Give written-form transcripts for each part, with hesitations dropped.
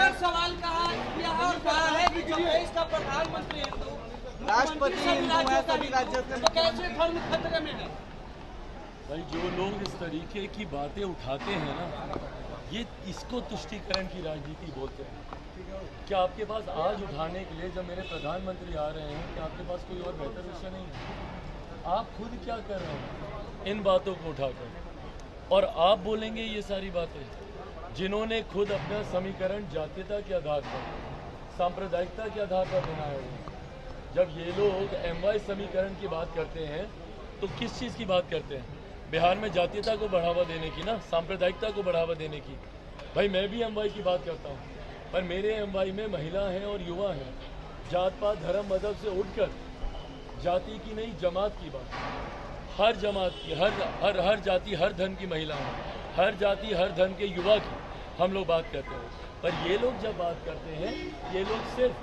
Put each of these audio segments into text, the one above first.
पर सवाल किया और कहा है कि जो देश का प्रधानमंत्री हिंदू, राष्ट्रपति हिंदू है, सभी राज्यों के तो कैसे धर्म खतरे में है? भाई जो लोग इस तरीके की बातें उठाते हैं ना, ये इसको तुष्टीकरण की राजनीति बोलते हैं। क्या आपके पास आज उठाने के लिए जब मेरे प्रधानमंत्री आ रहे हैं, क्या आपके पास कोई और बेहतर विषय नहीं है? आप खुद क्या कर रहे हैं इन बातों को उठाकर, और आप बोलेंगे ये सारी बातें जिन्होंने खुद अपना समीकरण जातीयता के आधार पर, सांप्रदायिकता के आधार पर बनाया हुआ है। जब ये लोग MY समीकरण की बात करते हैं तो किस चीज़ की बात करते हैं? बिहार में जातीयता को बढ़ावा देने की ना, सांप्रदायिकता को बढ़ावा देने की। भाई मैं भी MY की बात करता हूँ, पर मेरे MY में महिला हैं और युवा हैं। जात पात धर्म मजहब से उठकर जाति की नहीं, जमात की बात, हर जमात की, हर जाति हर धर्म की महिलाएं, हर जाति हर धर्म के युवा की हम लोग बात करते हैं। पर ये लोग जब बात करते हैं, ये लोग सिर्फ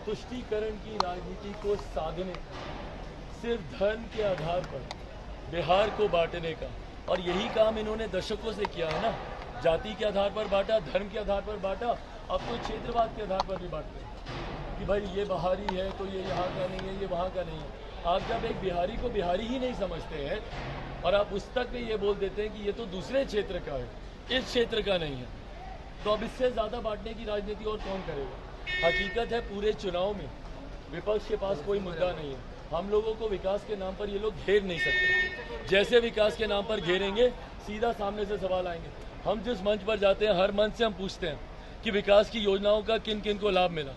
तुष्टीकरण की राजनीति को साधने, सिर्फ धर्म के आधार पर बिहार को बांटने का, और यही काम इन्होंने दशकों से किया है ना। जाति के आधार पर बांटा, धर्म के आधार पर बांटा, अब तो क्षेत्रवाद के आधार पर भी बांटते हैं कि भाई ये बाहरी है तो ये यहाँ का नहीं है, ये वहाँ का नहीं है। आप जब एक बिहारी को बिहारी ही नहीं समझते हैं और आप उस तक पे ये बोल देते हैं कि ये तो दूसरे क्षेत्र का है, इस क्षेत्र का नहीं है, तो अब इससे ज़्यादा बांटने की राजनीति और कौन करेगा? हकीकत है पूरे चुनाव में विपक्ष के पास कोई मुद्दा नहीं है। हम लोगों को विकास के नाम पर ये लोग घेर नहीं सकते। जैसे विकास के नाम पर घेरेंगे, सीधा सामने से सवाल आएंगे। हम जिस मंच पर जाते हैं, हर मंच से हम पूछते हैं कि विकास की योजनाओं का किन किन को लाभ मिला,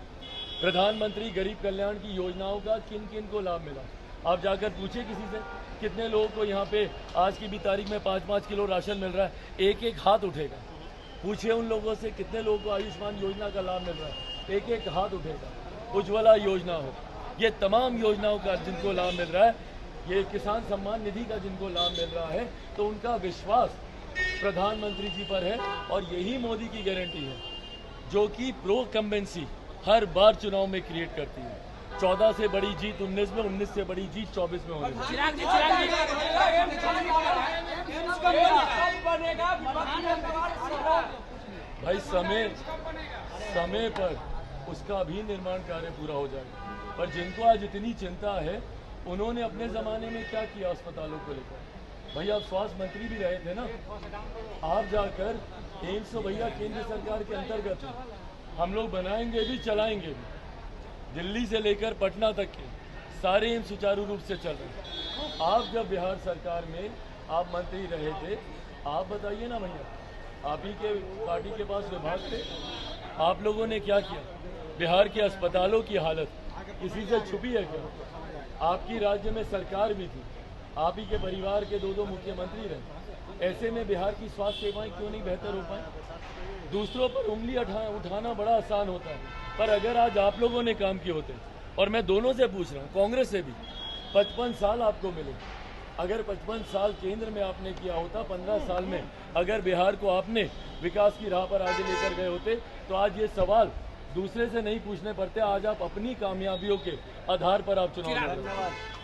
प्रधानमंत्री गरीब कल्याण की योजनाओं का किन किन को लाभ मिला। आप जाकर पूछिए किसी से, कितने लोगों को यहाँ पे आज की भी तारीख में 5-5 किलो राशन मिल रहा है, एक एक हाथ उठेगा। पूछिए उन लोगों से कितने लोगों को आयुष्मान योजना का लाभ मिल रहा है, एक एक हाथ उठेगा। उज्ज्वला योजना हो, ये तमाम योजनाओं का जिनको लाभ मिल रहा है, ये किसान सम्मान निधि का जिनको लाभ मिल रहा है, तो उनका विश्वास प्रधानमंत्री जी पर है। और यही मोदी की गारंटी है जो कि प्रो कंबेंसी हर बार चुनाव में क्रिएट करती है। 14 से बड़ी जीत 19 में, 19 से बड़ी जीत 24 में होने वाली है। भाई समय पर उसका भी निर्माण कार्य पूरा हो जाएगा। पर जिनको आज इतनी चिंता है, उन्होंने अपने ज़माने में क्या किया अस्पतालों को लेकर? भाई आप स्वास्थ्य मंत्री भी रहे थे ना, आप जाकर एम्स तो भैया केंद्र सरकार के अंतर्गत है, हम लोग बनाएंगे भी चलाएंगे भी। दिल्ली से लेकर पटना तक के सारे एम्स सुचारू रूप से चल रहे हैं। आप जब बिहार सरकार में आप मंत्री रहे थे, आप बताइए ना भैया, आप ही के पार्टी के पास विभाग थे, आप लोगों ने क्या किया? बिहार के अस्पतालों की हालत किसी से छुपी है क्या? आपकी राज्य में सरकार भी थी, आप ही के परिवार के 2-2 मुख्यमंत्री रहे। ऐसे में बिहार की स्वास्थ्य सेवाएं क्यों नहीं बेहतर हो पाए? दूसरों पर उंगली उठाना बड़ा आसान होता है, पर अगर आज आप लोगों ने काम किए होते, और मैं दोनों से पूछ रहा हूँ, कांग्रेस से भी, 55 साल आपको मिले। अगर 55 साल केंद्र में आपने किया होता, 15 साल में अगर बिहार को आपने विकास की राह पर आगे लेकर गए होते, तो आज ये सवाल दूसरे से नहीं पूछने पड़ते। आज आप अपनी कामयाबियों के आधार पर आप चुनाव लड़ रहे हैं।